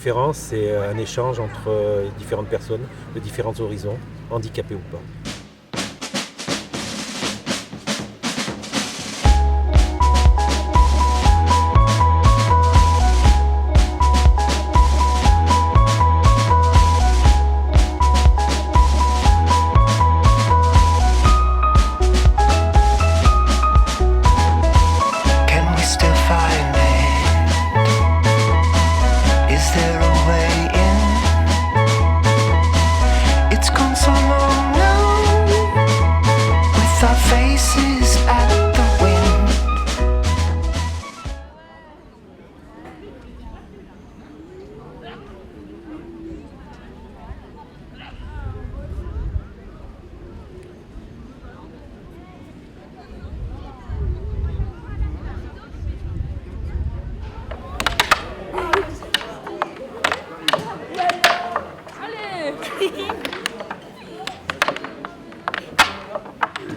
différence, c'est un échange entre différentes personnes de différents horizons, handicapés ou pas.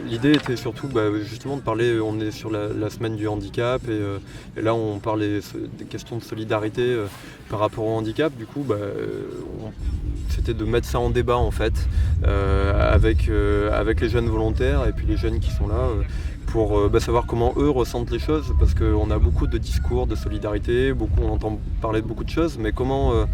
L'idée était surtout justement de parler, on est sur la semaine du handicap et là on parlait des questions de solidarité par rapport au handicap. Du coup c'était de mettre ça en débat en fait avec les jeunes volontaires et puis les jeunes qui sont là pour savoir comment eux ressentent les choses, parce qu'on a beaucoup de discours de solidarité, on entend parler de beaucoup de choses, mais comment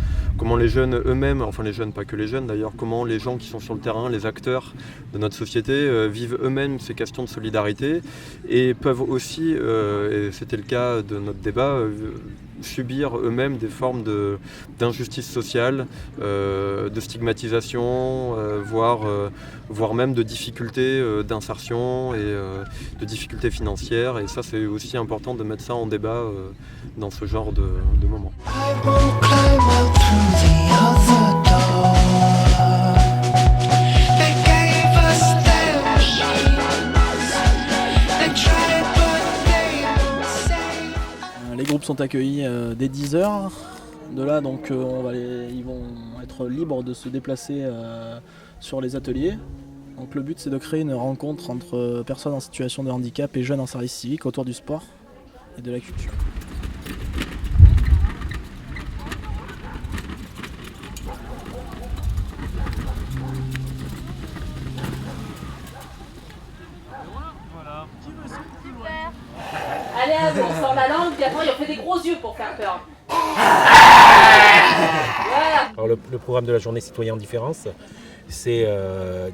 les jeunes eux-mêmes, enfin les jeunes, pas que les jeunes d'ailleurs, comment les gens qui sont sur le terrain, les acteurs de notre société vivent eux-mêmes ces questions de solidarité et peuvent aussi, et c'était le cas de notre débat, subir eux-mêmes des formes d'injustice sociale, de stigmatisation, voire même de difficultés d'insertion et de difficultés financières. Et ça, c'est aussi important de mettre ça en débat dans ce genre de moment. Les groupes sont accueillis dès 10h. De là, donc, ils vont être libres de se déplacer sur les ateliers. Donc, le but, c'est de créer une rencontre entre personnes en situation de handicap et jeunes en service civique autour du sport et de la culture. Allez, on sort la langue, puis après, on fait des gros yeux pour faire peur. Voilà. Alors, le programme de la journée citoyen en différence, c'est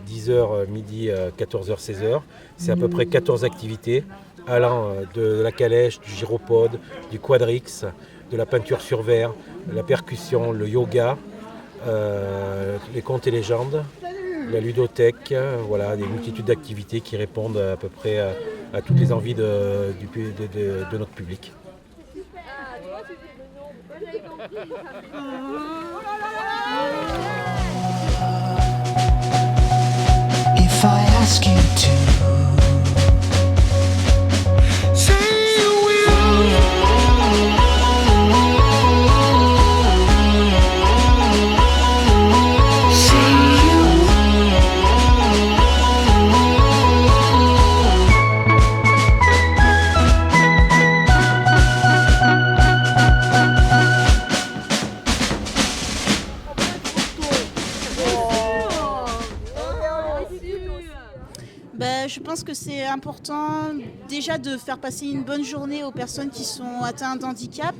10h, midi, 14h, 16h. C'est à peu près 14 activités allant de la calèche, du gyropode, du quadrix, de la peinture sur verre, la percussion, le yoga, les contes et légendes, la ludothèque, voilà, des multitudes d'activités qui répondent à peu près à toutes les envies de notre public. If I ask you to je pense que c'est important déjà de faire passer une bonne journée aux personnes qui sont atteintes d'handicap,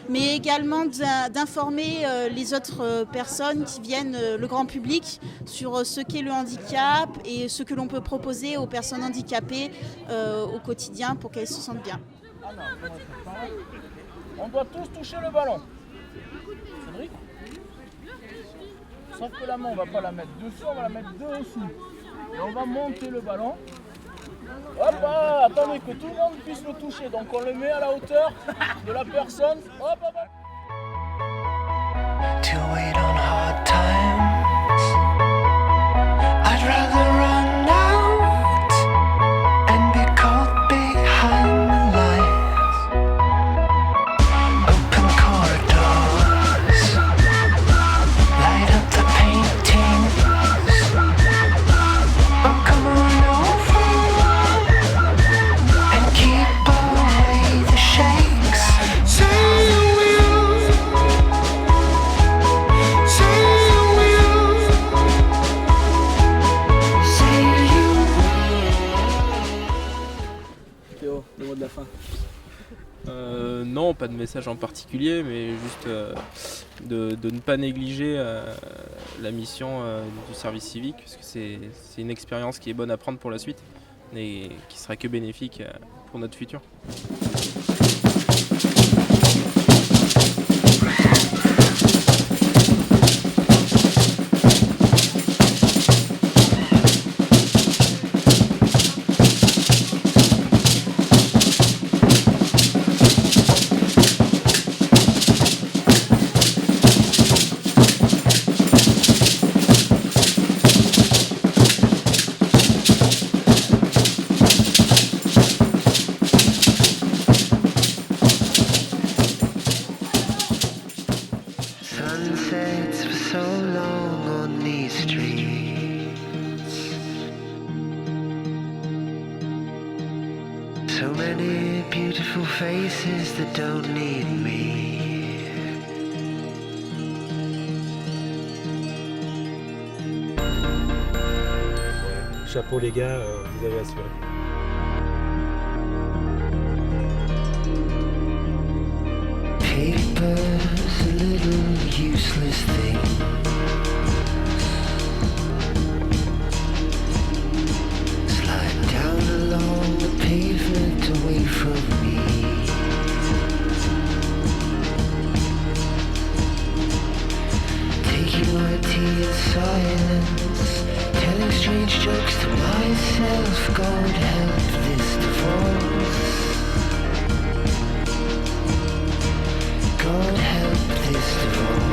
mais également d'informer les autres personnes qui viennent, le grand public, sur ce qu'est le handicap et ce que l'on peut proposer aux personnes handicapées au quotidien pour qu'elles se sentent bien. On doit tous toucher le ballon. Cédric ? Sauf que la main, on ne va pas la mettre dessus, on va la mettre dessous. Et on va monter le ballon. Hop, attendez que tout le monde puisse le toucher. Donc on le met à la hauteur de la personne. Hop, hop, hop. To wait on hard times, I'd rather run out and be caught behind the lines. Open corridors, light up the paintings. Oh, come on over and keep away the shakes. Say you will. Non, pas de message en particulier, mais juste de ne pas négliger la mission du service civique, parce que c'est une expérience qui est bonne à prendre pour la suite et qui sera que bénéfique pour notre futur. Sunsets for so long on these streets. So many beautiful faces that don't need me. Chapeau les gars, vous avez assuré. Paper's a little useless thing. Slide down along the pavement away from me. Taking my tea in silence, telling strange jokes to myself. God help this divorce. God help this divorce.